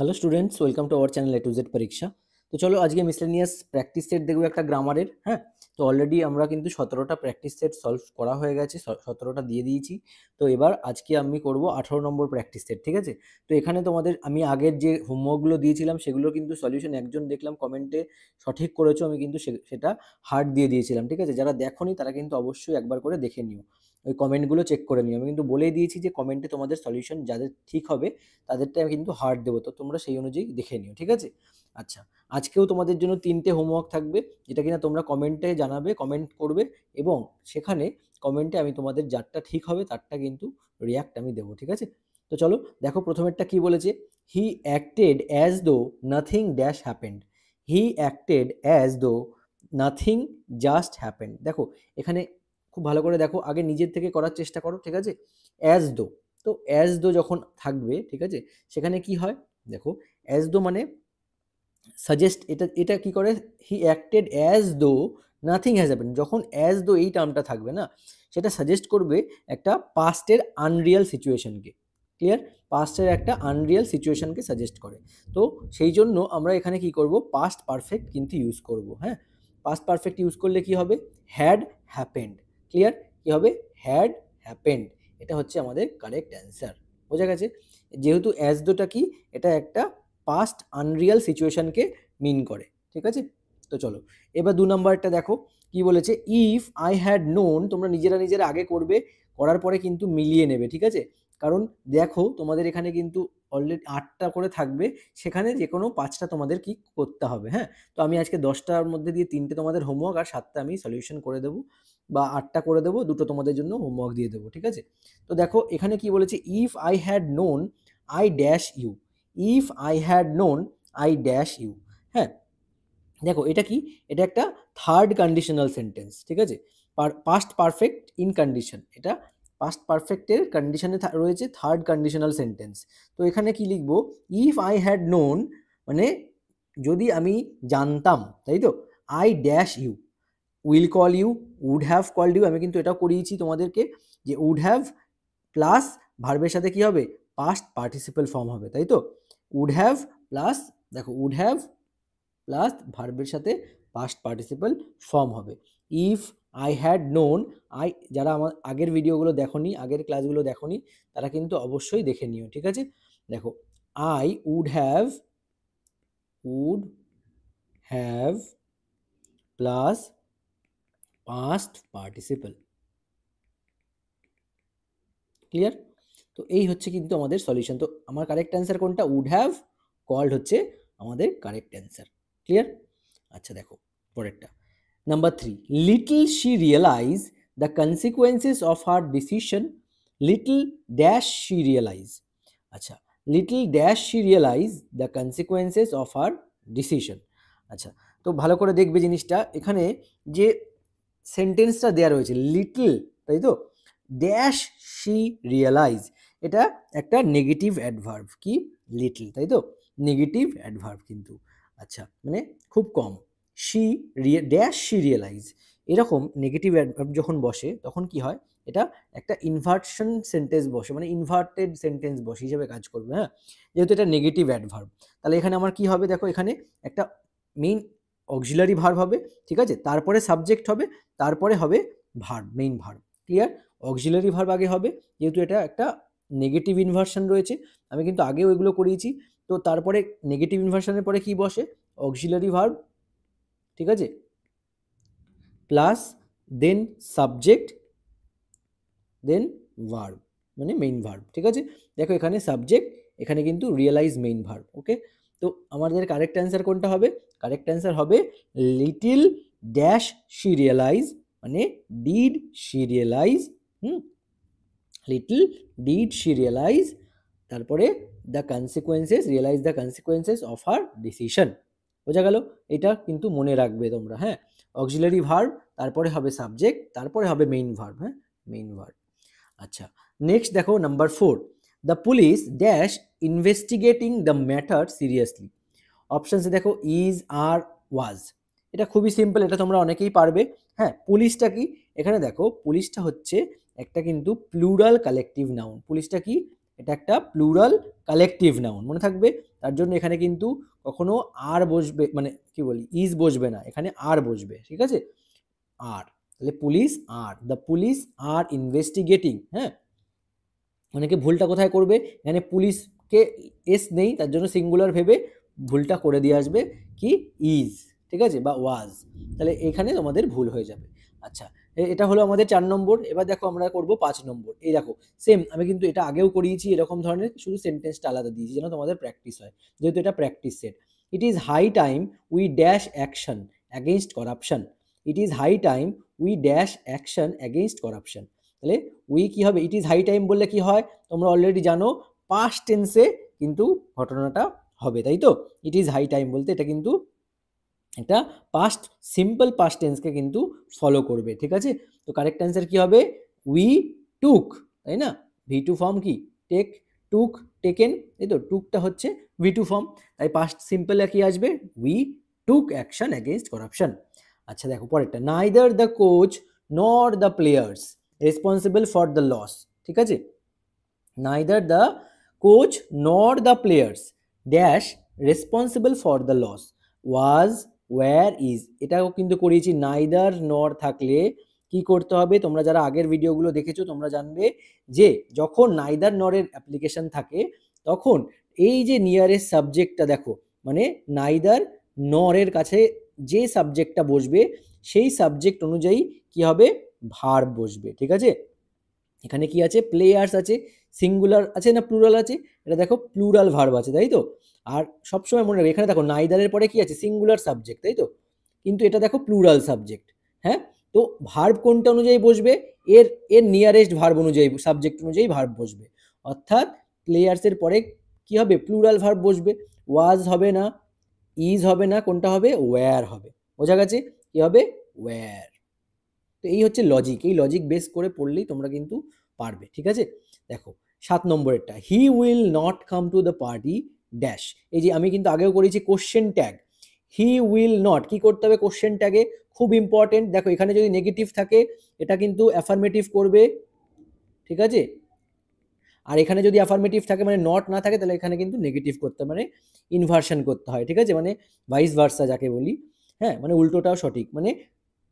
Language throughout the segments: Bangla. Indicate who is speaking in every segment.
Speaker 1: Hello students, welcome to our channel A to Z পরীক্ষা। তো চলো আজকে মিসলেনিয়াস প্র্যাকটিস সেট দেখবো একটা গ্রামারের। হ্যাঁ, তো অলরেডি আমরা কিন্তু 17টা প্র্যাকটিস সেট সলভ করা হয়ে গেছে, 17টা দিয়ে দিয়েছি। তো এবার আজকে আমি করব 18 নম্বর প্র্যাকটিস সেট, ঠিক আছে? তো এখানে তোমাদের আমি আগের যে হোমওয়ার্কগুলো দিয়েছিলাম সেগুলো কিন্তু সলিউশন একজন দেখলাম কমেন্টে সঠিক করেছো, আমি কিন্তু সেটা হার্ড দিয়ে দিয়েছিলাম, ঠিক আছে? যারা দেখোনি তারা কিন্তু অবশ্যই একবার করে দেখে নিও, ওই কমেন্টগুলো চেক করে নিও। আমি কিন্তু বলেই দিয়েছি যে কমেন্টে তোমাদের সলিউশন যাদের ঠিক হবে তাদেরটা কিন্তু হার্ড দেবো, তো তোমরা সেই অনুযায়ী দেখে নিও, ঠিক আছে? আচ্ছা, আজকেও তোমাদের জন্য 3টে হোমওয়ার্ক থাকবে, যেটা কিনা তোমরা কমেন্টে জানাবে, কমেন্ট করবে, এবং সেখানে কমেন্টে আমি তোমাদের যারটা ঠিক হবে তারটা কিন্তু রিয়াক্ট আমি দেবো, ঠিক আছে? তো চলো দেখো, প্রথমেরটা কি বলেছে। হি acted as though nothing dash happened. হি acted as though nothing just happened. দেখো এখানে খুব ভালো করে দেখো, আগে নিজের থেকে করার চেষ্টা করো, ঠিক আছে? অ্যাজ দো, তো অ্যাজ দো যখন থাকবে, ঠিক আছে, সেখানে কি হয় দেখো, অ্যাজ দো মানে সাজেস্ট, এটা এটা কি করে, হি acted as though nothing has happened. যখন অ্যাজ দো এই টার্মটা থাকবে না, সেটা সাজেস্ট করবে একটা পাস্টের আনরিয়াল সিচুয়েশনকে। ক্লিয়ার? পাস্টের একটা আনরিয়াল সিচুয়েশনকে সাজেস্ট করে। তো সেই জন্য আমরা এখানে কি করব, পাস্ট পারফেক্ট কিন্তু ইউজ করব। হ্যাঁ, পাস্ট পারফেক্ট ইউজ করলে কি হবে, হ্যাড হ্যাপেন্ড। ক্লিয়ার? কি হবে, হ্যাড হ্যাপেন্ড। এটা হচ্ছে আমাদের কারেক্ট অ্যান্সার। বোঝা গেছে? যেহেতু অ্যাজ দোটা কি, এটা একটা পাস্ট আনরিয়াল সিচুয়েশনকে মিন করে, ঠিক আছে? তো চলো এবার 2 নম্বরটা দেখো কি বলেছে। ইফ আই হ্যাড নোন, তোমরা নিজেরা নিজেরা আগে করবে, করার পরে কিন্তু মিলিয়ে নেবে, ঠিক আছে? কারণ দেখো তোমাদের এখানে কিন্তু অলরেডি 8টা করে থাকবে, সেখানে যে কোনো 5টা তোমাদের কি করতে হবে। হ্যাঁ, তো আমি আজকে 10টার মধ্যে দিয়ে 3টে তোমাদের হোমওয়ার্ক আর 7টা আমি সলিউশন করে দেবো, বা 8টা করে দেবো, 2টো তোমাদের জন্য হোমওয়ার্ক দিয়ে দেবো, ঠিক আছে? তো দেখো এখানে কি বলেছে, if I had known I dash you. If I had known I dash you. হ্যাঁ, দেখো এটা কি, এটা একটা থার্ড কন্ডিশনাল সেন্টেন্স, ঠিক আছে? পাস্ট পারফেক্ট ইন কন্ডিশন, এটা পাস্ট পারফেক্টের কন্ডিশনে রয়েছে থার্ড কন্ডিশনাল সেন্টেন্স। তো এখানে কি লিখবো, ইফ আই হ্যাড নোন মানে যদি আমি জানতাম, তাই তো, I dash you, will call you, would have called you. আমি কিন্তু এটাও করিয়েছি তোমাদেরকে যে উড হ্যাভ প্লাস ভার্বের সাথে কি হবে, পাস্ট পার্টিসিপেল ফর্ম হবে, তাই তো? উড হ্যাভ প্লাস, দেখো উড হ্যাভ প্লাস ভার্বের সাথে পাস্ট পার্টিসিপল ফর্ম হবে। If I had known, I, যারা আমার আগের ভিডিওগুলো দেখোনি, আগের ক্লাসগুলো দেখোনি, তারা কিন্তু অবশ্যই দেখে নিও, ঠিক আছে? দেখো, I would have plus past participle. Clear? তো এই হচ্ছে কিন্তু আমাদের সলিউশন। তো আমার কারেক্ট অ্যান্সার কোনটা, উড হ্যাভ কল্ড হচ্ছে আমাদের কারেক্ট অ্যান্সার। ক্লিয়ার? আচ্ছা দেখো পরেরটা, number 3, little she realize the consequences of her decision. Little dash she realize. আচ্ছা, little dash she realize the consequences of her decision. আচ্ছা, তো ভালো করে দেখবে জিনিসটা, এখানে যে সেন্টেন্সটা দেওয়া রয়েছে লিটল, তাই তো, ড্যাশ শি রিয়েলাইজ, এটা একটা নেগেটিভ অ্যাডভার্ব। কি, লিটল, তাই তো, নেগেটিভ অ্যাডভার্ব কিন্তু। আচ্ছা, মানে খুব কম। শি ড্যাশ শি রিয়েলাইজ, এরকম নেগেটিভ অ্যাডভার্ব যখন বসে তখন কি হয়, এটা একটা ইনভার্সন সেন্টেন্স বসে, মানে ইনভার্টেড সেন্টেন্স বসে হিসেবে কাজ করবে। হ্যাঁ, যেহেতু এটা নেগেটিভ অ্যাডভার্ব, তাহলে এখানে আমার কি হবে, দেখো এখানে একটা মেইন অক্সিলারি ভার্ব হবে, ঠিক আছে? তারপরে সাবজেক্ট হবে, তারপরে হবে verb, main verb. Clear? Auxiliary verb আগে হবে, যেহেতু এটা একটা নেগেটিভ ইনভার্সন রয়েছে, আমি কিন্তু আগেও এগুলো করিয়েছি। তো তারপরে নেগেটিভ ইনভার্সনের পরে কি বসে, অক্সিলারি ভার্ব, ঠিক আছে, plus then subject, then verb, মানে মেইন ভার্ব, ঠিক আছে? দেখো এখানে সাবজেক্ট, এখানে কিন্তু রিয়েলাইজ মেইন ভার্ব। ওকে, তো আমাদের কারেক্ট অ্যান্সার কোনটা হবে, কারেক্ট অ্যান্সার হবে লিটিল ড্যাশ শি রিয়েলাইজ, মানে did she realize. Little did she realize, তারপরে the consequences, realize the consequences of her decision. বোঝা গেল? এটা কিন্তু মনে রাখবে তোমরা। হ্যাঁ, অক্সিলারি ভার্ব, তারপরে হবে সাবজেক্ট, তারপরে হবে মেইন ভার্ব। হ্যাঁ, মেইন ভার্ব। আচ্ছা, নেক্সট দেখো number 4, the police dash investigating the matter seriously. অপশানসে দেখো ইজ, আর, ওয়াজ। এটা খুবই সিম্পল, এটা তোমরা অনেকেই পারবে। হ্যাঁ, পুলিশটা কি, এখানে দেখো পুলিশটা হচ্ছে একটা কিন্তু প্লুরাল কালেকটিভ নাউন। পুলিশটা কি, এটা একটা প্লুরাল কালেকটিভ নাউন, মনে থাকবে। তার জন্য এখানে কিন্তু কখনো আর বসবে, মানে কি বলি, ইজ বসবে না, এখানে আর বসবে, ঠিক আছে, আর। তাহলে police are, the police are investigating, হ্যাঁ। অনেকে ভুলটা কোথায় করবে, এখানে পুলিশকে এস নেই, তার জন্য সিঙ্গুলার ভেবে ভুলটা করে দিয়ে আসবে কি ইজ, ঠিক আছে, বা ওয়াজ, তাহলে এখানে তোমাদের ভুল হয়ে যাবে। আচ্ছা, এটা হলো আমাদের 4 নম্বর। এবার দেখো আমরা করব 5 নম্বর। এই দেখো সেম, আমি কিন্তু এটা আগেও করিয়েছি এরকম ধরনের, শুধু সেন্টেন্সটা আলাদা দিয়েছি যেন তোমাদের প্র্যাকটিস হয়, যেহেতু এটা practice set. It is high time we dash action against corruption. It is high time we dash action against corruption. তাহলে উই কি হবে, ইট ইজ হাই টাইম বললে কি হয় তোমরা অলরেডি জানো, পাস্ট টেন্সে কিন্তু ঘটনাটা হবে, তাই তো। ইট ইজ হাই টাইম বলতে এটা কিন্তু এটা পাস্ট, সিম্পল পাস্ট টেন্সকে কিন্তু ফলো করবে, ঠিক আছে। তো কারেক্ট অ্যান্সার কি হবে, উই টুক, তাই না, ভি টু ফর্ম কি টেক, টুক, টেকেন, এই তো, টুকটা হচ্ছে ভি টু ফর্ম, তাই পাস্ট সিম্পলে কি আসবে, we took action against corruption. আচ্ছা দেখো পরেরটা, neither the coach nor the players responsible for the loss, ঠিক আছে। Neither the coach nor the players dash responsible for the loss, was, were, is, এটাও কিন্তু করিয়েছি। নাইদার নর থাকলে কি করতে হবে, তোমরা যারা আগের ভিডিওগুলো দেখেছো তোমরা জানবে যে যখন নাইদার নরের অ্যাপ্লিকেশন থাকে তখন এই যে নিয়ারেস্ট সাবজেক্টটা দেখো, মানে নাইদার নরের কাছে যে সাবজেক্টটা বসবে সেই সাবজেক্ট অনুযায়ী কি হবে, ভার্ব বসবে, ঠিক আছে। এখানে কি আছে, প্লেয়ার্স আছে, সিঙ্গুলার আছে না প্লুরাল আছে, এটা দেখো প্লুরাল ভার্ব আছে, তাই তো। আর সবসময় মনে রাখবে এখানে দেখো নাইদারের পরে কি আছে, সিঙ্গুলার সাবজেক্ট, তাই তো, কিন্তু এটা দেখো প্লুরাল সাবজেক্ট, হ্যাঁ। তো ভার্ব কোনটা অনুযায়ী বসবে, এর এর নিয়ারেস্ট ভার্ব অনুযায়ী, সাবজেক্ট অনুযায়ী ভার্ব বসবে, অর্থাৎ প্লেয়ার্সের পরে কি হবে, প্লুরাল ভার্ব বসবে, ওয়াজ হবে না, ইজ হবে না, কোনটা হবে, ওয়্যার হবে, বোঝা গেছে, কি হবে, ওয়্যার। তো এই হচ্ছে লজিক, এই লজিক বেস করে পড়লেই তোমরা কিন্তু পারবে, ঠিক আছে। দেখো 7 নম্বরেরটা, he will not come to the party dash, এই যে আমি কিন্তু আগেও করেছি question tag, he will not কি করতে হবে, কোশ্চেন ট্যাগে খুব ইম্পর্টেন্ট, দেখো এখানে যদি নেগেটিভ থাকে এটা কিন্তু অ্যাফার্মেটিভ করবে, ঠিক আছে, আর এখানে যদি অ্যাফার্মেটিভ থাকে মানে নট না থাকে তাহলে এখানে কিন্তু নেগেটিভ করতে, মানে ইনভার্সন করতে হয়, ঠিক আছে, মানে ভাইস ভার্সা যাকে বলি, হ্যাঁ, মানে উল্টোটাও সঠিক, মানে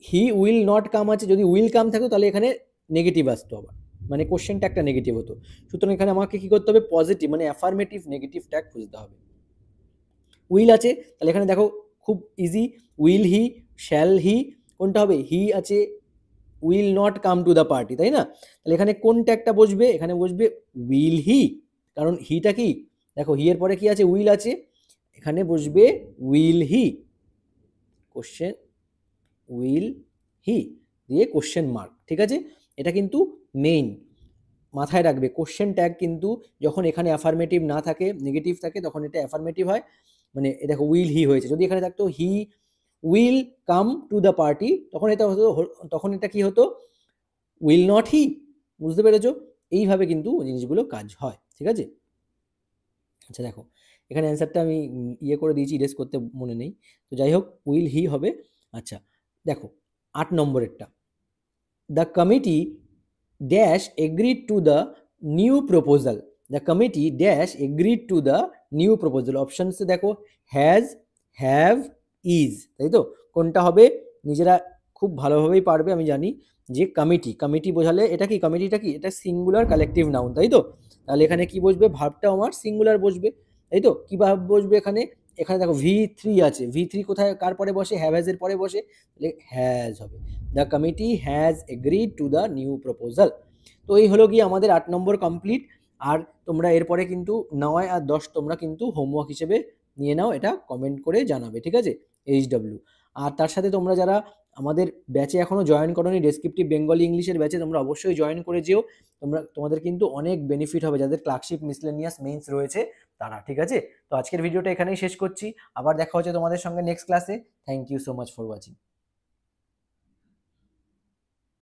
Speaker 1: হি উইল নট কাম আছে, যদি উইল কাম থাকতো তাহলে এখানে নেগেটিভ আসতো আবার, মানে কোশ্চেনটা একটা নেগেটিভ হতো, সুতরাং এখানে আমাকে কি করতে হবে, পজিটিভ মানে অ্যাফার্মেটিভ নেগেটিভ ট্যাগ খুঁজতে হবে। উইল আছে তাহলে এখানে দেখো খুব easy, will he, shall he, কোনটা হবে, হি আছে, will not come to the party, তাই না, তাহলে এখানে কোন ট্যাগটা বসবে, এখানে বসবে উইল হি, কারণ হিটা কি, দেখো হি এর পরে কি আছে, উইল আছে, এখানে বসবে will he, question will he দিয়ে কোশ্চেন মার্ক, ঠিক আছে। এটা কিন্তু মেইন মাথায় রাখবে, কোশ্চেন ট্যাগ কিন্তু যখন এখানে অ্যাফার্মেটিভ না থাকে, নেগেটিভ থাকে, তখন এটা অ্যাফার্মেটিভ হয়, মানে দেখো উইল হি হয়েছে, যদি এখানে থাকতো he will come to the party তখন এটা হতো, তখন এটা কি হতো, উইল নট হি, বুঝতে পেরেছো, এইভাবে কিন্তু জিনিসগুলো কাজ হয়, ঠিক আছে। আচ্ছা দেখো এখানে অ্যান্সারটা আমি ইয়ে করে দিয়েছি, ইরেজ করতে মনে নেই, তো যাই হোক উইল হি হবে। আচ্ছা দেখো 8 নম্বরেরটা, the committee dash agreed to the new proposal, the committee dash agreed to the new proposal, অপশনসে দেখো হ্যাজ, হ্যাভ, ইজ, তাই তো, কোনটা হবে নিজেরা খুব ভালোভাবেই পারবে আমি জানি, যে কমিটি, কমিটি বোঝালে এটা কি, কমিটিটা কি, এটা সিঙ্গুলার কালেকটিভ নাউন, তাই তো, তাহলে এখানে কি বসবে, ভার্বটা আমার সিঙ্গুলার বসবে, তাই তো, কি ভার্ব বসবে এখানে, এখানে দেখো ভি3 আছে, ভি3 কোথায় কার পরে বসে, হ্যাভ হ্যাজ এর পরে বসে, তাহলে হ্যাজ হবে, the committee has agreed to the new proposal. তো এই হলো কি আমাদের 8 নম্বর কমপ্লিট। আর তোমরা এরপরে কিন্তু 9 আর 10 তোমরা কিন্তু হোমওয়ার্ক হিসেবে নিয়ে নাও, এটা কমেন্ট করে জানাবে, ঠিক আছে, HW। আর তার সাথে তোমরা যারা আমাদের ব্যাচে এখনো জয়েন করোনি, ডেসক্রিপটিভ বেঙ্গলি ইংলিশের ব্যাচে, তোমরা অবশ্যই জয়েন করে যেও, তোমাদের কিন্তু অনেক বেনিফিট হবে, যাদের ক্লার্কশিপ মিসলেনিয়াস মেইনস রয়েছে তারা, ঠিক আছে। তো আজকের ভিডিওটা এখানেই শেষ করছি, আবার দেখা হচ্ছে তোমাদের সঙ্গে নেক্সট ক্লাসে। Thank you so much for watching.